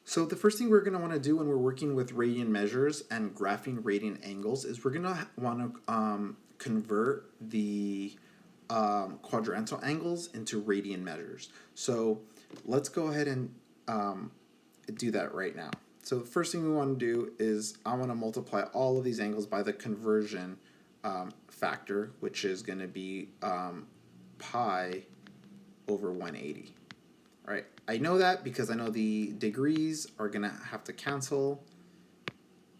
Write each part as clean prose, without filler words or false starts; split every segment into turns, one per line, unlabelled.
So the first thing we're going to want to do when we're working with radian measures and graphing radian angles is we're going to want to convert the quadrantal angles into radian measures. So let's go ahead and do that right now. So the first thing we want to do is I want to multiply all of these angles by the conversion factor, which is going to be pi over 180. All right, I know that because I know the degrees are going to have to cancel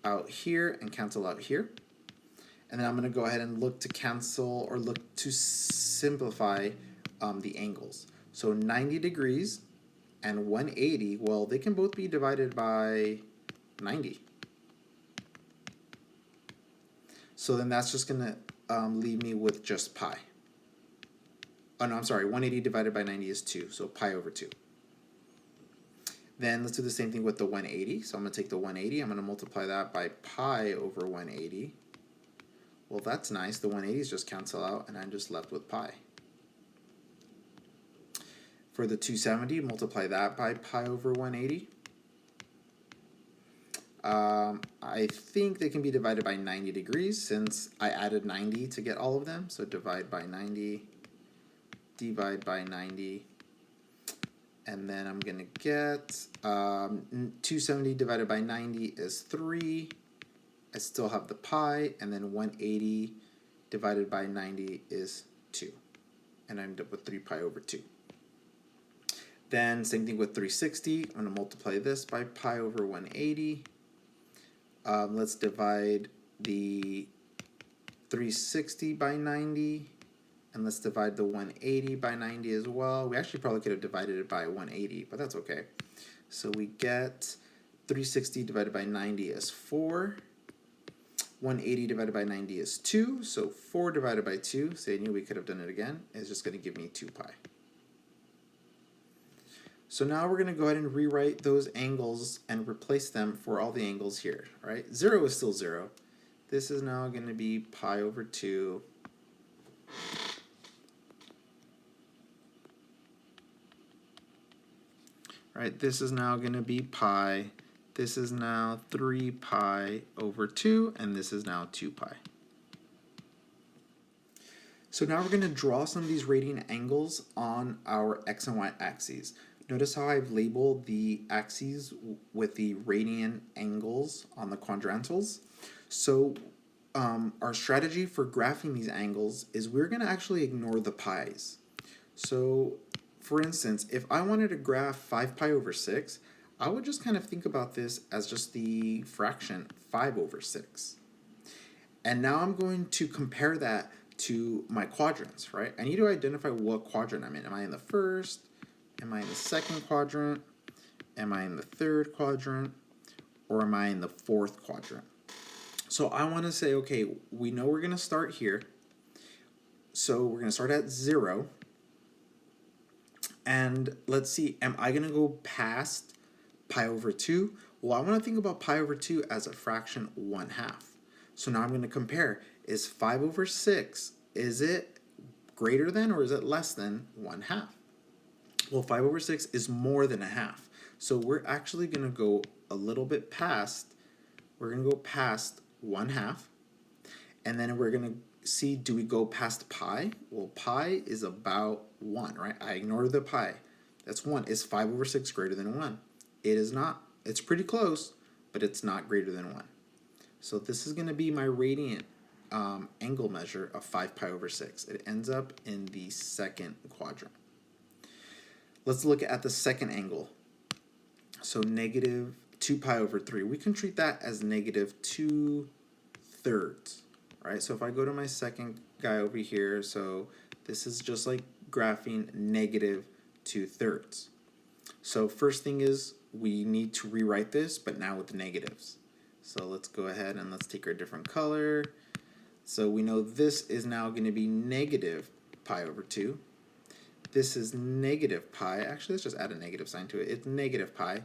out here and cancel out here. And then I'm going to go ahead and look to cancel or look to simplify the angles. So 90 degrees and 180, well, they can both be divided by 90. So then that's just going to leave me with just pi. Oh, no, I'm sorry. 180 divided by 90 is 2, so pi over 2. Then let's do the same thing with the 180. So I'm going to take the 180. I'm going to multiply that by pi over 180. Well, that's nice. The 180s just cancel out, and I'm just left with pi. For the 270, multiply that by pi over 180. I think they can be divided by 90 degrees since I added 90 to get all of them. So divide by 90. Divide by 90, and then I'm going to get 270 divided by 90 is 3. I still have the pi, and then 180 divided by 90 is 2. And I end up with 3 pi over 2. Then same thing with 360. I'm going to multiply this by pi over 180. Let's divide the 360 by 90. And let's divide the 180 by 90 as well. We actually probably could have divided it by 180, but that's okay. So we get 360 divided by 90 is 4. 180 divided by 90 is 2. So 4 divided by 2, say I knew we could have done it again, is just going to give me 2 pi. So now we're going to go ahead and rewrite those angles and replace them for all the angles here. Right? 0 is still 0. This is now going to be pi over 2. Right, this is now going to be pi. This is now 3 pi over 2, and this is now 2 pi. So now we're going to draw some of these radian angles on our x and y axes. Notice how I've labeled the axes with the radian angles on the quadrantals. So our strategy for graphing these angles is we're going to actually ignore the pi's. So for instance, if I wanted to graph 5 pi over 6, I would just kind of think about this as just the fraction 5 over 6. And now I'm going to compare that to my quadrants, right? I need to identify what quadrant I'm in. Am I in the first? Am I in the second quadrant? Am I in the third quadrant? Or am I in the fourth quadrant? So I want to say, okay, we know we're going to start here. So we're going to start at 0. And let's see, am I going to go past pi over 2? Well, I want to think about pi over 2 as a fraction 1/2. So now I'm going to compare. Is 5 over 6, is it greater than or is it less than 1/2? Well, 5 over 6 is more than 1/2. So we're actually going to go a little bit past, we're going to go past 1/2. And then we're going to see, do we go past pi? Well, pi is about 1, right? I ignored the pi. That's 1. Is 5 over 6 greater than 1? It is not. It's pretty close, but it's not greater than 1. So this is going to be my radian angle measure of 5 pi over 6. It ends up in the second quadrant. Let's look at the second angle. So negative 2 pi over 3. We can treat that as negative 2/3. Right? So if I go to my second guy over here, so this is just like graphing negative 2/3. So first thing is we need to rewrite this, but now with the negatives. So let's go ahead and let's take our different color. So we know this is now going to be negative pi over 2. This is negative pi. Actually, let's just add a negative sign to it. It's negative pi.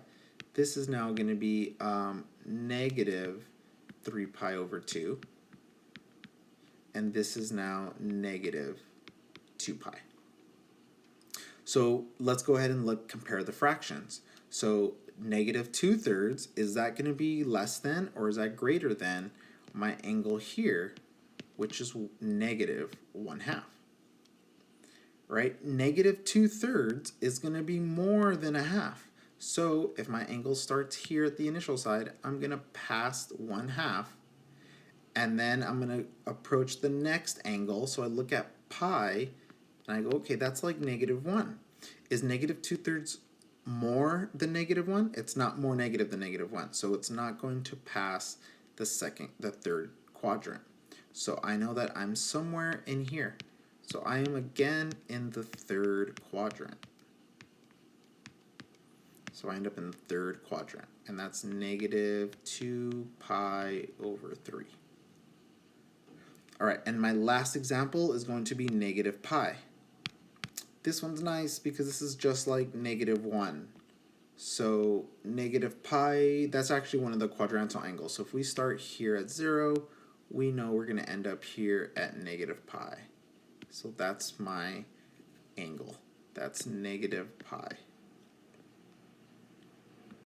This is now going to be negative 3 pi over 2. And this is now negative 2 pi. So let's go ahead and compare the fractions. So negative 2/3, is that going to be less than or is that greater than my angle here, which is negative 1/2? Right? Negative 2/3 is going to be more than 1/2. So if my angle starts here at the initial side, I'm going to pass 1/2, and then I'm going to approach the next angle. So I look at pi, and I go, okay, that's like negative 1. Is negative 2/3 more than negative 1? It's not more negative than negative 1. So it's not going to pass the third quadrant. So I know that I'm somewhere in here. So I am again in the third quadrant. So I end up in the third quadrant, and that's negative 2 pi over 3. All right, and my last example is going to be negative pi. This one's nice because this is just like negative 1. So negative pi, that's actually one of the quadrantal angles. So if we start here at 0, we know we're going to end up here at negative pi. So that's my angle. That's negative pi.